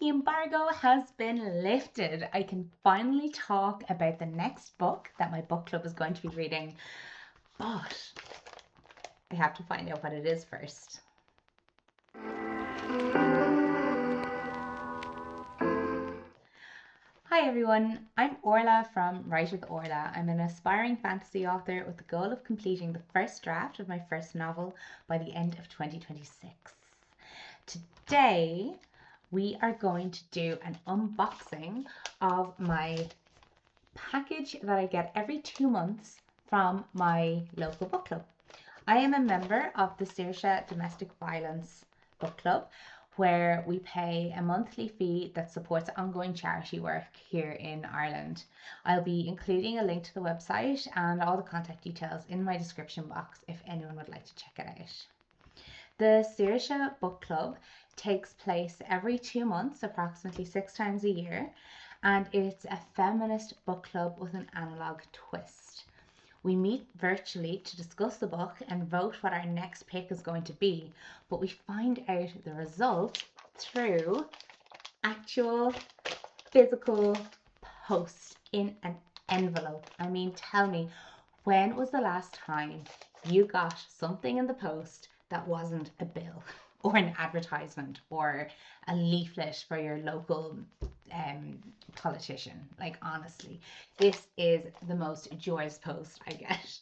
the embargo has been lifted. I can finally talk about the next book that my book club is going to be reading, but I have to find out what it is first. Hi everyone, I'm Orla from Write With Órla. I'm an aspiring fantasy author with the goal of completing the first draft of my first novel by the end of 2026. Today, we are going to do an unboxing of my package that I get every 2 months from my local book club. I am a member of the Saoirse Domestic Violence Book Club, where we pay a monthly fee that supports ongoing charity work here in Ireland. I'll be including a link to the website and all the contact details in my description box if anyone would like to check it out. The Saoirse Book Club takes place every 2 months, approximately 6 times a year, and it's a feminist book club with an analogue twist. We meet virtually to discuss the book and vote what our next pick is going to be, but we find out the result through actual physical post in an envelope. I mean, tell me, when was the last time you got something in the post that wasn't a bill or an advertisement or a leaflet for your local politician? Like, honestly, this is the most joyous post I get.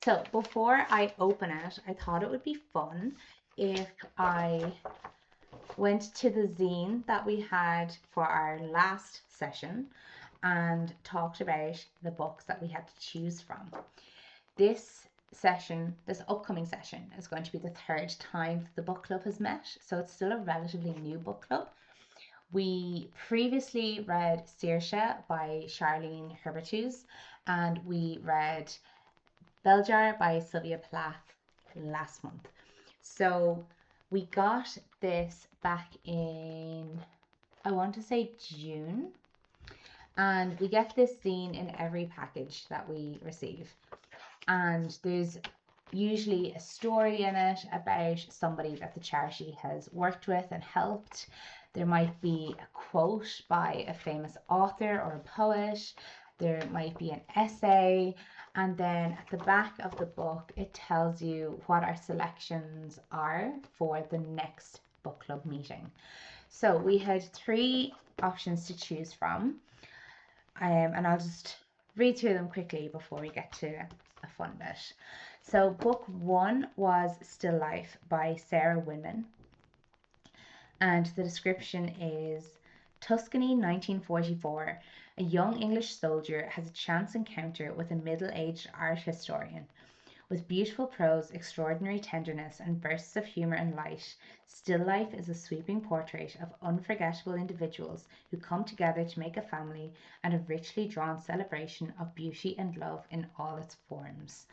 So before I open it, I thought it would be fun if I went to the zine that we had for our last session and talked about the books that we had to choose from. This upcoming session is going to be the 3rd time the book club has met, so it's still a relatively new book club. We previously read Saoirse by Charlene Herbertus, and we read Beljar by Sylvia Plath last month. So we got this back in, I want to say June, and we get this zine in every package that we receive. And there's usually a story in it about somebody that the charity has worked with and helped. There might be a quote by a famous author or a poet. There might be an essay. And then at the back of the book, it tells you what our selections are for the next book club meeting. So we had 3 options to choose from. And I'll just read through them quickly before we get to a fun bit. So book 1 was Still Life by Sarah Winman, and the description is: Tuscany, 1944. A young English soldier has a chance encounter with a middle-aged art historian. With beautiful prose, extraordinary tenderness, and bursts of humour and light, Still Life is a sweeping portrait of unforgettable individuals who come together to make a family, and a richly drawn celebration of beauty and love in all its forms.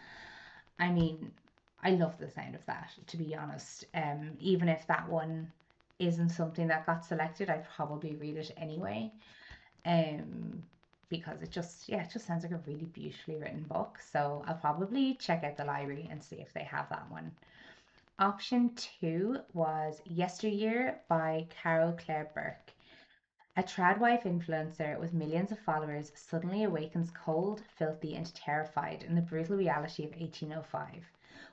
I mean, I love the sound of that, to be honest. Even if that one isn't something that got selected, I'd probably read it anyway. Because it just sounds like a really beautifully written book. So I'll probably check out the library and see if they have that one. Option 2 was Yesteryear by Carol Claire Burke. A tradwife influencer with millions of followers suddenly awakens cold, filthy, and terrified in the brutal reality of 1805,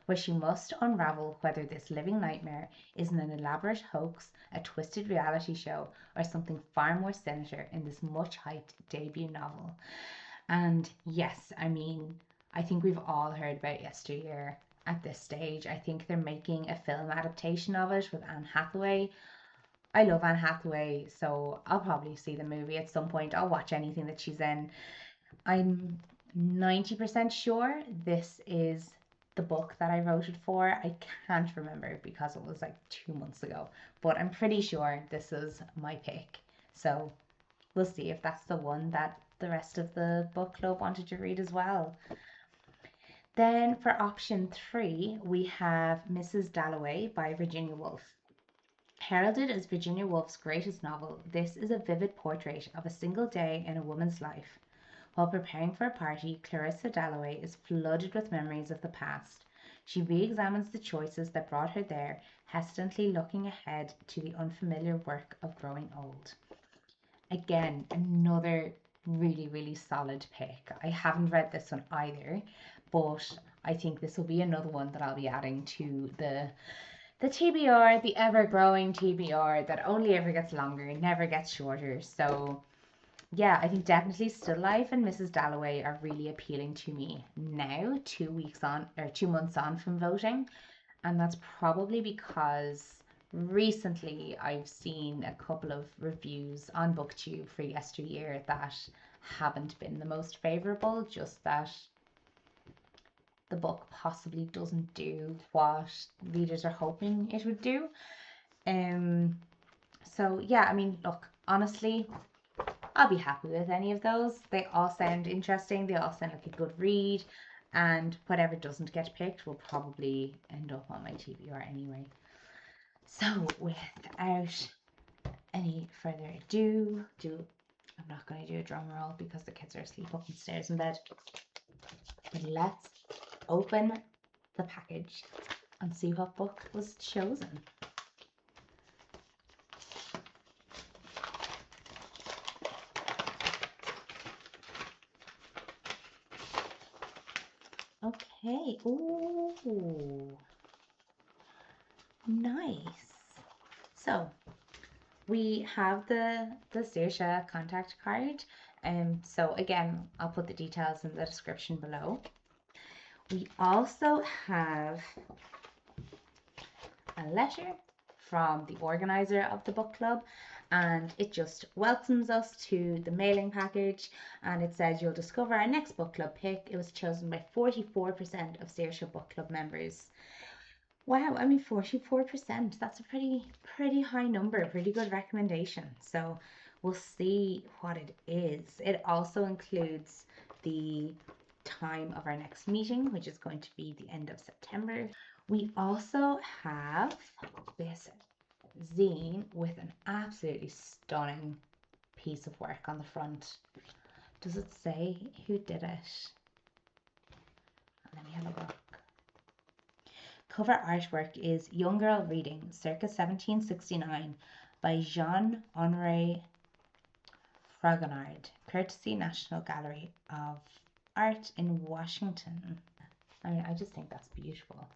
where she must unravel whether this living nightmare is an elaborate hoax, a twisted reality show, or something far more sinister in this much-hyped debut novel. And yes, I mean, I think we've all heard about Yesteryear at this stage. I think they're making a film adaptation of it with Anne Hathaway. I love Anne Hathaway, so I'll probably see the movie at some point. I'll watch anything that she's in. I'm 90% sure this is the book that I voted for. I can't remember because it was like 2 months ago, but I'm pretty sure this is my pick. So we'll see if that's the one that the rest of the book club wanted to read as well. Then for option 3, we have Mrs. Dalloway by Virginia Woolf. Heralded as Virginia Woolf's greatest novel, this is a vivid portrait of a single day in a woman's life. While preparing for a party, Clarissa Dalloway is flooded with memories of the past. She re-examines the choices that brought her there, hesitantly looking ahead to the unfamiliar work of growing old. Again, another really, really solid pick. I haven't read this one either, but I think this will be another one that I'll be adding to the TBR, the ever-growing TBR that only ever gets longer, never gets shorter. So yeah, I think definitely Still Life and Mrs. Dalloway are really appealing to me now, 2 weeks on or 2 months on from voting. And that's probably because recently I've seen a couple of reviews on Booktube for yesteryear that haven't been the most favorable, just that the book possibly doesn't do what readers are hoping it would do. So yeah, I mean, look, honestly, I'll be happy with any of those. They all sound interesting. They all sound like a good read. And whatever doesn't get picked will probably end up on my TBR anyway. So without any further ado, I'm not going to do a drum roll because the kids are asleep upstairs in bed. But let's open the package and see what book was chosen. Okay. Ooh. Nice. So we have the Saoirse contact card. So again, I'll put the details in the description below. We also have a letter from the organizer of the book club, and it just welcomes us to the mailing package, and it says you'll discover our next book club pick. It was chosen by 44% of Saoirse Book Club members. Wow, I mean 44%, that's a pretty high number, pretty good recommendation. So we'll see what it is. It also includes the time of our next meeting, which is going to be the end of September. We also have this zine with an absolutely stunning piece of work on the front. Does it say who did it? Let me have a look. Cover artwork is Young Girl Reading, circa 1769, by Jean-Honoré Fragonard, courtesy National Gallery of Art in Washington. I mean, I just think that's beautiful.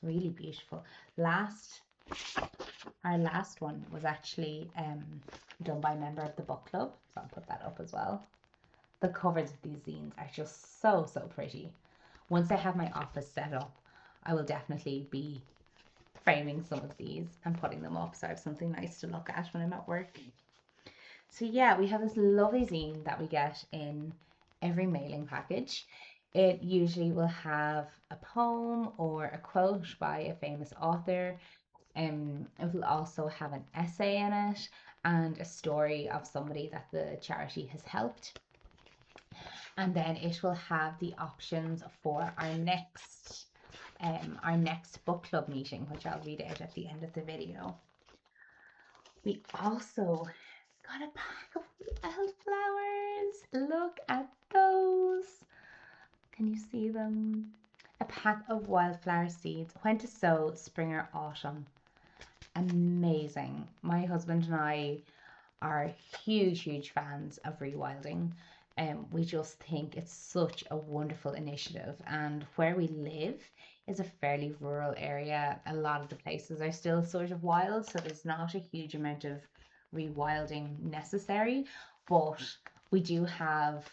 Really beautiful. Our last one was actually done by a member of the book club, so I'll put that up as well. The covers of these zines are just so pretty. Once I have my office set up, I will definitely be framing some of these and putting them up so I have something nice to look at when I'm at work. So yeah, we have this lovely zine that we get in every mailing package. It usually will have a poem or a quote by a famous author. It will also have an essay in it and a story of somebody that the charity has helped. And then it will have the options for our next book club meeting, which I'll read out at the end of the video. We also got a pack of wildflowers. Look at those. Can you see them? A pack of wildflower seeds. When to sow, spring or autumn. Amazing. My husband and I are huge fans of rewilding. We just think it's such a wonderful initiative, and where we live is a fairly rural area. A lot of the places are still sort of wild, so there's not a huge amount of rewilding necessary, but we do have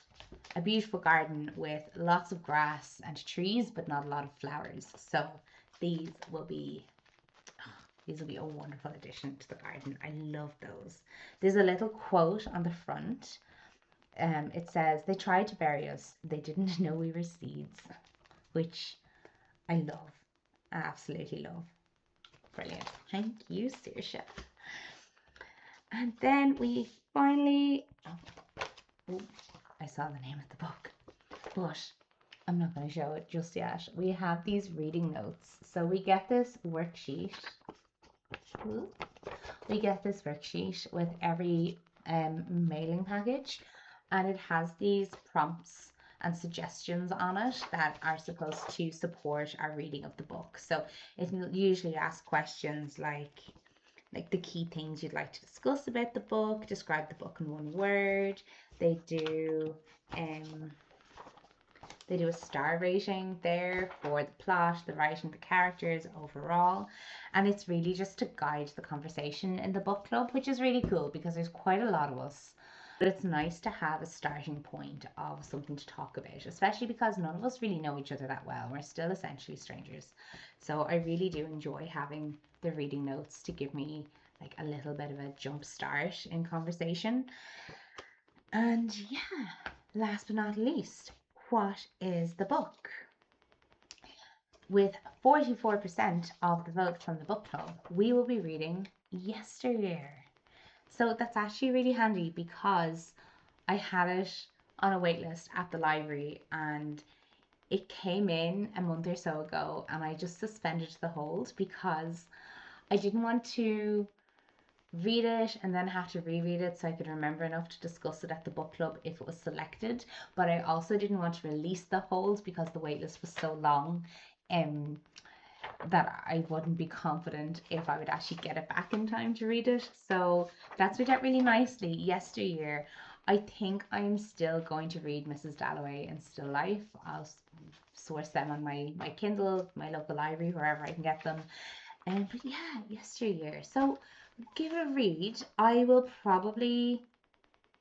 a beautiful garden with lots of grass and trees, but not a lot of flowers. So these will be a wonderful addition to the garden. I love those. There's a little quote on the front. It says, "They tried to bury us. They didn't know we were seeds," which I love. I absolutely love. Brilliant. Thank you, Saoirse. And then we finally, I saw the name of the book, but I'm not going to show it just yet. We have these reading notes. So we get this worksheet. with every mailing package, and it has these prompts and suggestions on it that are supposed to support our reading of the book. So it will usually ask questions like the key things you'd like to discuss about the book, describe the book in one word. They do a star rating there for the plot, the writing, the characters overall. And it's really just to guide the conversation in the book club, which is really cool because there's quite a lot of us. But it's nice to have a starting point of something to talk about, especially because none of us really know each other that well. We're still essentially strangers. So I really do enjoy having the reading notes to give me like a little bit of a jump start in conversation. And yeah, last but not least, what is the book? With 44% of the vote from the book club, we will be reading Yesteryear. So that's actually really handy because I had it on a wait list at the library and it came in a month or so ago and I just suspended the hold because I didn't want to read it and then have to reread it so I could remember enough to discuss it at the book club if it was selected. But I also didn't want to release the hold because the waitlist was so long that I wouldn't be confident if I would actually get it back in time to read it. So that's worked out really nicely. Yesteryear, I think I'm still going to read Mrs. Dalloway and Still Life. I'll source them on my Kindle, my local library, wherever I can get them. But yeah, Yesteryear. So give it a read. I will probably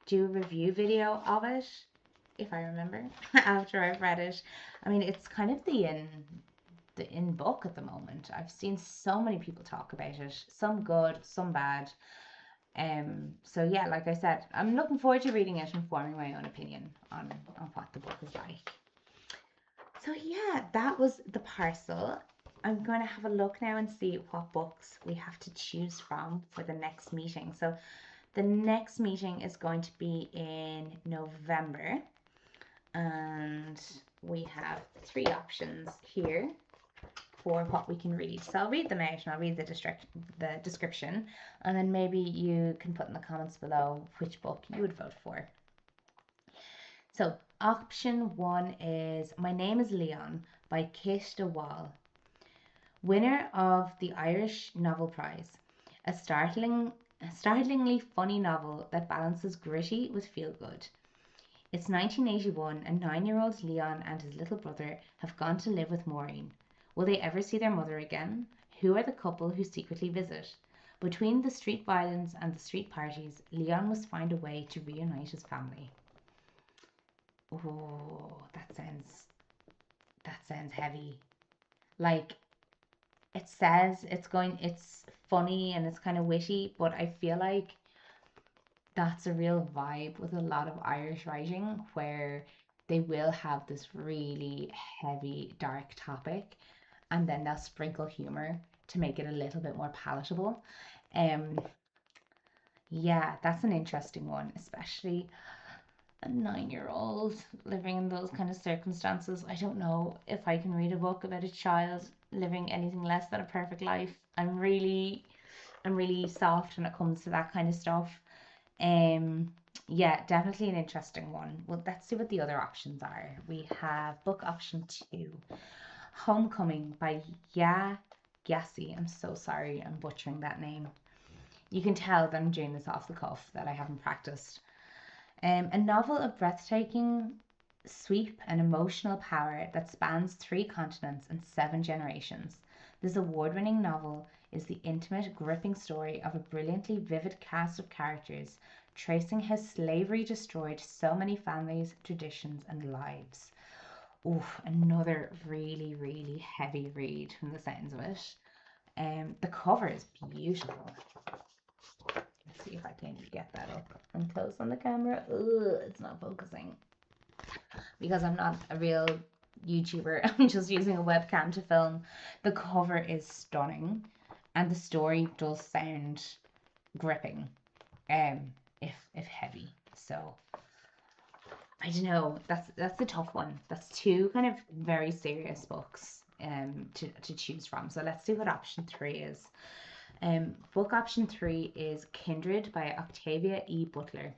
do a review video of it if I remember after I've read it. I mean, it's kind of the in book at the moment. I've seen so many people talk about it, some good, some bad. So yeah, like I said, I'm looking forward to reading it and forming my own opinion on what the book is like. So yeah, that was the parcel. I'm going to have a look now and see what books we have to choose from for the next meeting. So the next meeting is going to be in November, and we have 3 options here for what we can read. So I'll read them out and I'll read the description, and then maybe you can put in the comments below which book you would vote for. So option 1 is My Name is Leon by Kate de Waal, winner of the Irish Novel Prize, a startlingly funny novel that balances gritty with feel-good. It's 1981 and 9-year-old Leon and his little brother have gone to live with Maureen. Will they ever see their mother again? Who are the couple who secretly visit? Between the street violence and the street parties, Leon must find a way to reunite his family. Oh, that sounds heavy. Like, it says it's funny and it's kind of witty, but I feel like that's a real vibe with a lot of Irish writing where they will have this really heavy, dark topic and then they'll sprinkle humor to make it a little bit more palatable. Yeah, that's an interesting one, especially a 9-year-old living in those kind of circumstances. I don't know if I can read a book about a child living anything less than a perfect life. I'm really soft when it comes to that kind of stuff. Yeah, definitely an interesting one. Well, let's see what the other options are. We have book option 2, Homecoming by Yassi. I'm so sorry, I'm butchering that name. You can tell that I'm doing this off the cuff, that I haven't practiced. A novel of breathtaking sweep and emotional power that spans 3 continents and 7 generations. This award-winning novel is the intimate, gripping story of a brilliantly vivid cast of characters, tracing how slavery destroyed so many families, traditions, and lives. Oof, another really, really heavy read from the sounds of it. The cover is beautiful. Let's see if I can get that up and close on the camera. Ugh, it's not focusing. Because I'm not a real YouTuber, I'm just using a webcam to film. The cover is stunning and the story does sound gripping, if heavy. So I don't know, that's a tough one. That's 2 kind of very serious books to choose from. So let's see what option 3 is. Book option 3 is Kindred by Octavia E. Butler.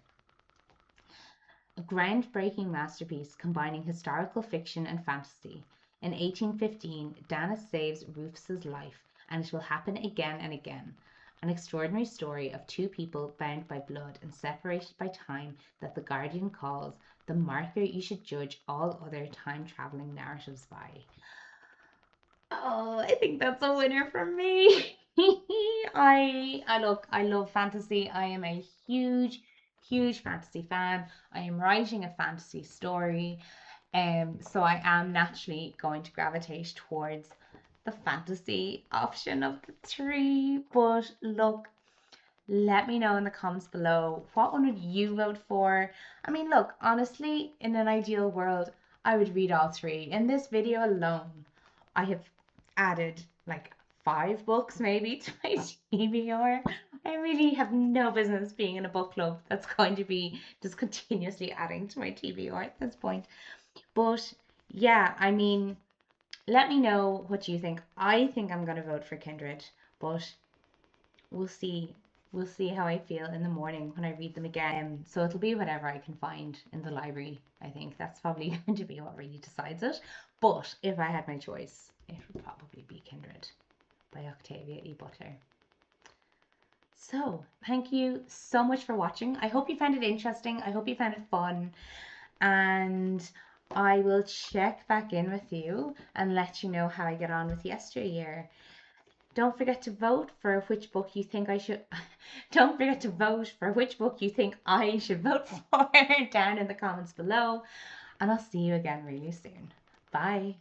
a groundbreaking masterpiece combining historical fiction and fantasy. In 1815, Dana saves Rufus's life, and it will happen again and again. An extraordinary story of two people bound by blood and separated by time that The Guardian calls the marker you should judge all other time-traveling narratives by. Oh, I think that's a winner for me. I love fantasy. I am a huge fantasy fan. I am writing a fantasy story. So I am naturally going to gravitate towards the fantasy option of the three. But look, let me know in the comments below, what one would you vote for? I mean, look, honestly, in an ideal world, I would read all three. In this video alone, I have added like 5 books maybe to my TBR. I really have no business being in a book club that's going to be just continuously adding to my TBR at this point. But yeah, I mean, let me know what you think. I think I'm going to vote for Kindred, but we'll see. We'll see how I feel in the morning when I read them again. So it'll be whatever I can find in the library. I think that's probably going to be what really decides it. But if I had my choice, it would probably be Kindred by Octavia E. Butler. So thank you so much for watching. I hope you found it interesting. I hope you found it fun. And I will check back in with you and let you know how I get on with Yesteryear. Don't forget to vote for which book you think I should. Don't forget to vote for which book you think I should vote for down in the comments below. And I'll see you again really soon. Bye.